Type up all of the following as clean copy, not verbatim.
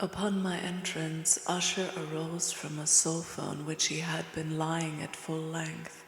Upon my entrance, Usher arose from a sofa on which he had been lying at full length,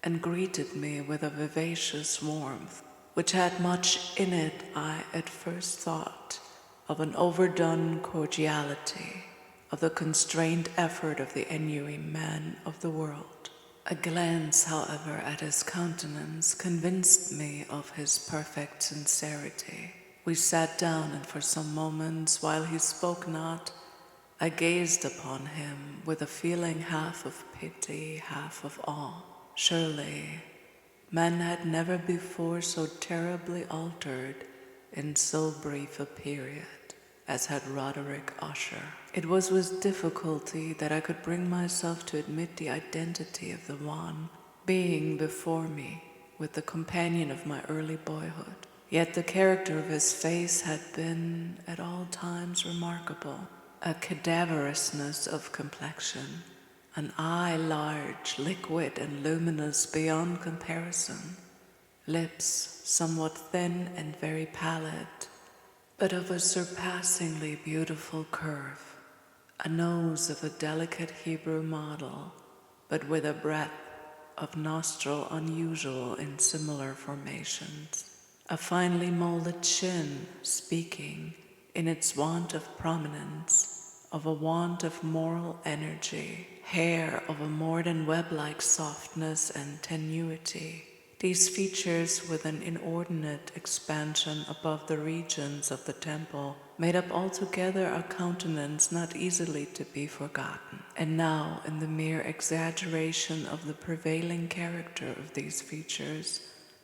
and greeted me with a vivacious warmth, which had much in it I at first thought of an overdone cordiality, of the constrained effort of the ennuyé man of the world. A glance, however, at his countenance convinced me of his perfect sincerity. We sat down, and for some moments, while he spoke not, I gazed upon him with a feeling half of pity, half of awe. Surely, man had never before so terribly altered in so brief a period as had Roderick Usher. It was with difficulty that I could bring myself to admit the identity of the one being before me with the companion of my early boyhood. Yet the character of his face had been at all times remarkable. A cadaverousness of complexion, an eye large, liquid, and luminous beyond comparison, lips somewhat thin and very pallid, but of a surpassingly beautiful curve, a nose of a delicate Hebrew model, but with a breadth of nostril unusual in similar formations, a finely molded chin speaking, in its want of prominence, of a want of moral energy, hair of a more than web-like softness and tenuity. These features, with an inordinate expansion above the regions of the temple, made up altogether a countenance not easily to be forgotten. And now, in the mere exaggeration of the prevailing character of these features,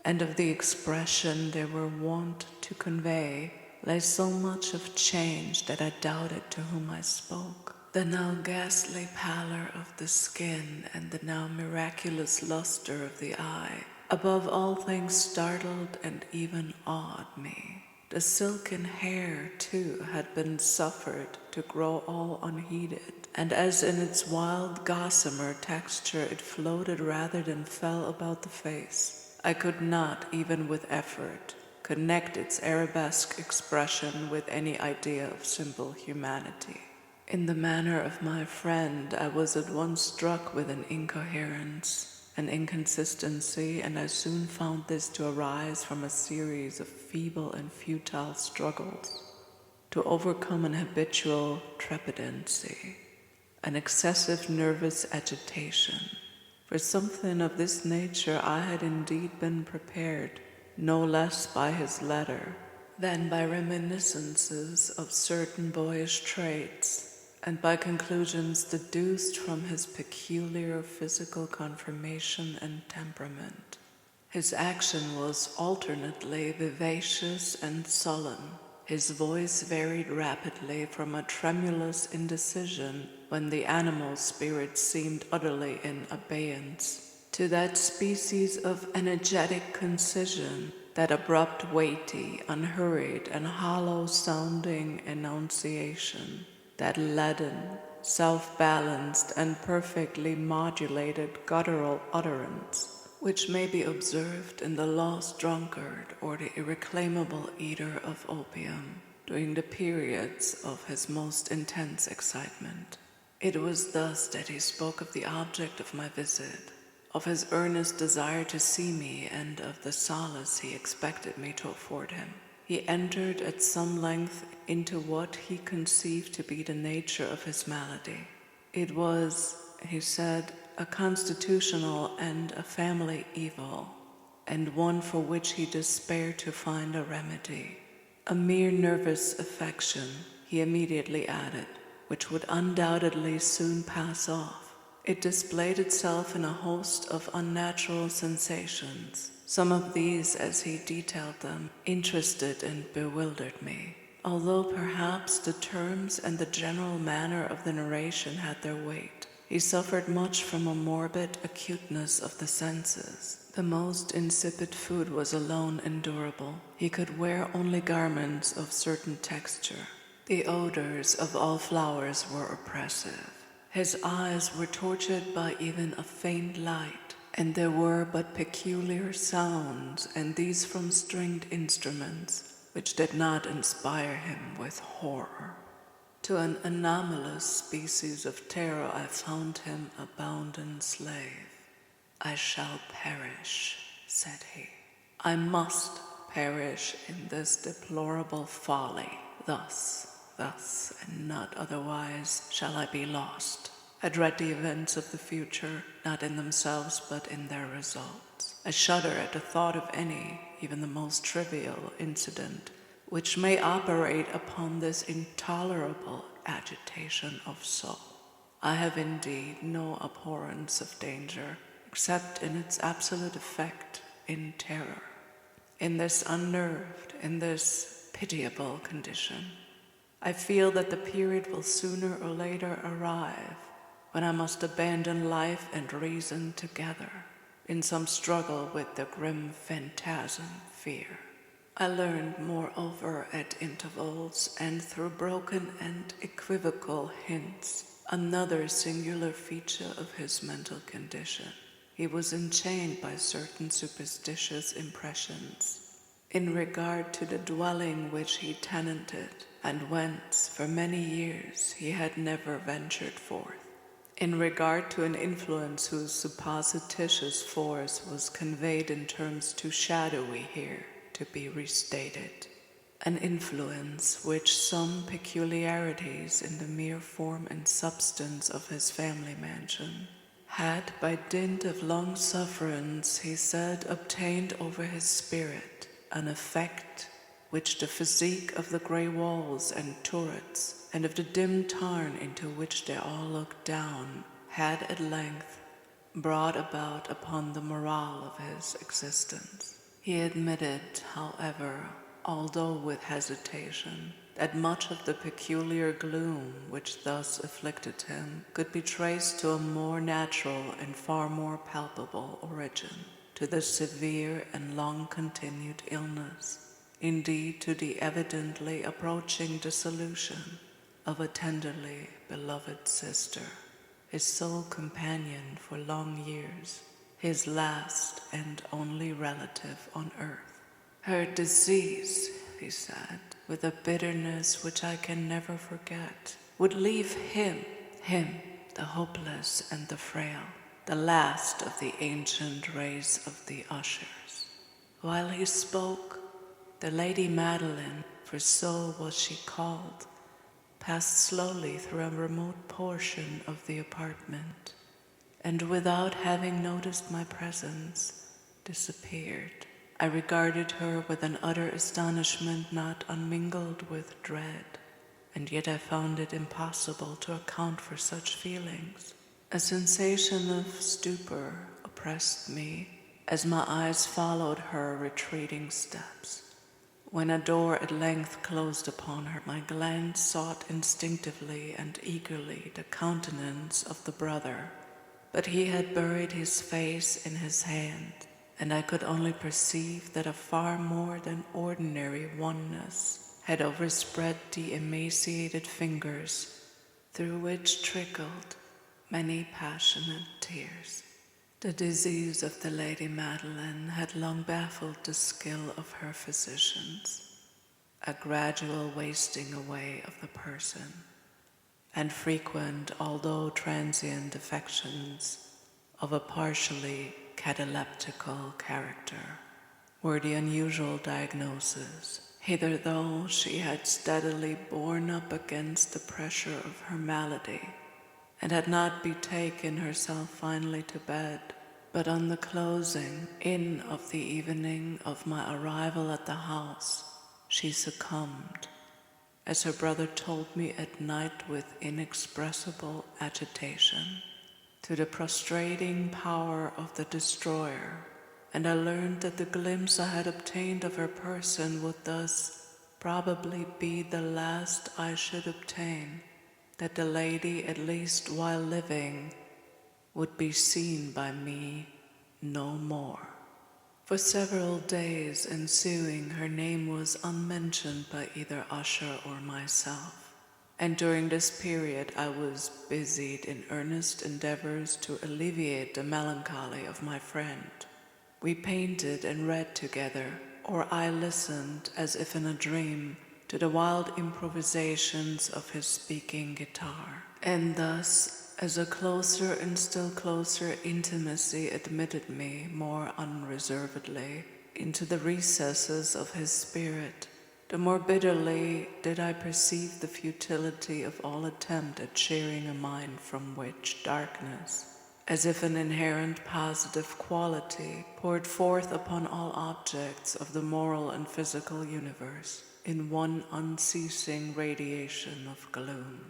and of the expression they were wont to convey, lay so much of change that I doubted to whom I spoke. The now ghastly pallor of the skin and the now miraculous luster of the eye, above all things, startled and even awed me. The silken hair, too, had been suffered to grow all unheeded, and as in its wild gossamer texture it floated rather than fell about the face, I could not, even with effort, connect its arabesque expression with any idea of simple humanity. In the manner of my friend, I was at once struck with an incoherence, an inconsistency, and I soon found this to arise from a series of feeble and futile struggles to overcome an habitual trepidancy, an excessive nervous agitation. For something of this nature I had indeed been prepared, no less by his letter than by reminiscences of certain boyish traits, and by conclusions deduced from his peculiar physical conformation and temperament. His action was alternately vivacious and sullen. His voice varied rapidly from a tremulous indecision when the animal spirit seemed utterly in abeyance, to that species of energetic concision, that abrupt, weighty, unhurried, and hollow-sounding enunciation, that leaden, self-balanced, and perfectly modulated guttural utterance, which may be observed in the lost drunkard or the irreclaimable eater of opium during the periods of his most intense excitement. It was thus that he spoke of the object of my visit, of his earnest desire to see me, and of the solace he expected me to afford him. He entered at some length into what he conceived to be the nature of his malady. It was, he said, a constitutional and a family evil, and one for which he despaired to find a remedy. A mere nervous affection, he immediately added, which would undoubtedly soon pass off. It displayed itself in a host of unnatural sensations. Some of these, as he detailed them, interested and bewildered me, although perhaps the terms and the general manner of the narration had their weight. He suffered much from a morbid acuteness of the senses. The most insipid food was alone endurable. He could wear only garments of certain texture. The odors of all flowers were oppressive. His eyes were tortured by even a faint light, and there were but peculiar sounds, and these from stringed instruments, which did not inspire him with horror. To an anomalous species of terror I found him a bounden slave. "I shall perish," said he. "I must perish in this deplorable folly. Thus, and not otherwise, shall I be lost. I dread the events of the future, not in themselves, but in their results. I shudder at the thought of any, even the most trivial, incident which may operate upon this intolerable agitation of soul. I have indeed no abhorrence of danger, except in its absolute effect in terror. In this unnerved, in this pitiable condition, I feel that the period will sooner or later arrive when I must abandon life and reason together in some struggle with the grim phantasm, fear. I learned, moreover, at intervals and through broken and equivocal hints, another singular feature of his mental condition. He was enchained by certain superstitious impressions in regard to the dwelling which he tenanted, and whence, for many years, he had never ventured forth. In regard to an influence whose supposititious force was conveyed in terms too shadowy here to be restated. An influence which some peculiarities in the mere form and substance of his family mansion had, by dint of long sufferance, he said, obtained over his spirit, an effect which the physique of the grey walls and turrets, and of the dim tarn into which they all looked down, had at length brought about upon the morale of his existence. He admitted, however, although with hesitation, that much of the peculiar gloom which thus afflicted him could be traced to a more natural and far more palpable origin, to the severe and long-continued illness, indeed to the evidently approaching dissolution of a tenderly beloved sister, his sole companion for long years, his last and only relative on earth. "Her disease," he said, with a bitterness which I can never forget, "would leave him, the hopeless and the frail, the last of the ancient race of the Ushers." While he spoke, the Lady Madeline, for so was she called, passed slowly through a remote portion of the apartment, and without having noticed my presence, disappeared. I regarded her with an utter astonishment not unmingled with dread, and yet I found it impossible to account for such feelings. A sensation of stupor oppressed me as my eyes followed her retreating steps. When a door at length closed upon her, my glance sought instinctively and eagerly the countenance of the brother, but he had buried his face in his hand, and I could only perceive that a far more than ordinary wanness had overspread the emaciated fingers, through which trickled many passionate tears. The disease of the Lady Madeline had long baffled the skill of her physicians, a gradual wasting away of the person, and frequent, although transient, affections of a partially cataleptical character were the unusual diagnosis. Hitherto she had steadily borne up against the pressure of her malady, and had not betaken herself finally to bed, but on the closing in of the evening of my arrival at the house, she succumbed, as her brother told me at night with inexpressible agitation, to the prostrating power of the destroyer, and I learned that the glimpse I had obtained of her person would thus probably be the last I should obtain, that the lady, at least while living, would be seen by me no more. For several days ensuing, her name was unmentioned by either Usher or myself, and during this period I was busied in earnest endeavors to alleviate the melancholy of my friend. We painted and read together, or I listened, as if in a dream, to the wild improvisations of his speaking guitar. And thus, as a closer and still closer intimacy admitted me more unreservedly into the recesses of his spirit, the more bitterly did I perceive the futility of all attempt at sharing a mind from which darkness, as if an inherent positive quality, poured forth upon all objects of the moral and physical universe in one unceasing radiation of gloom.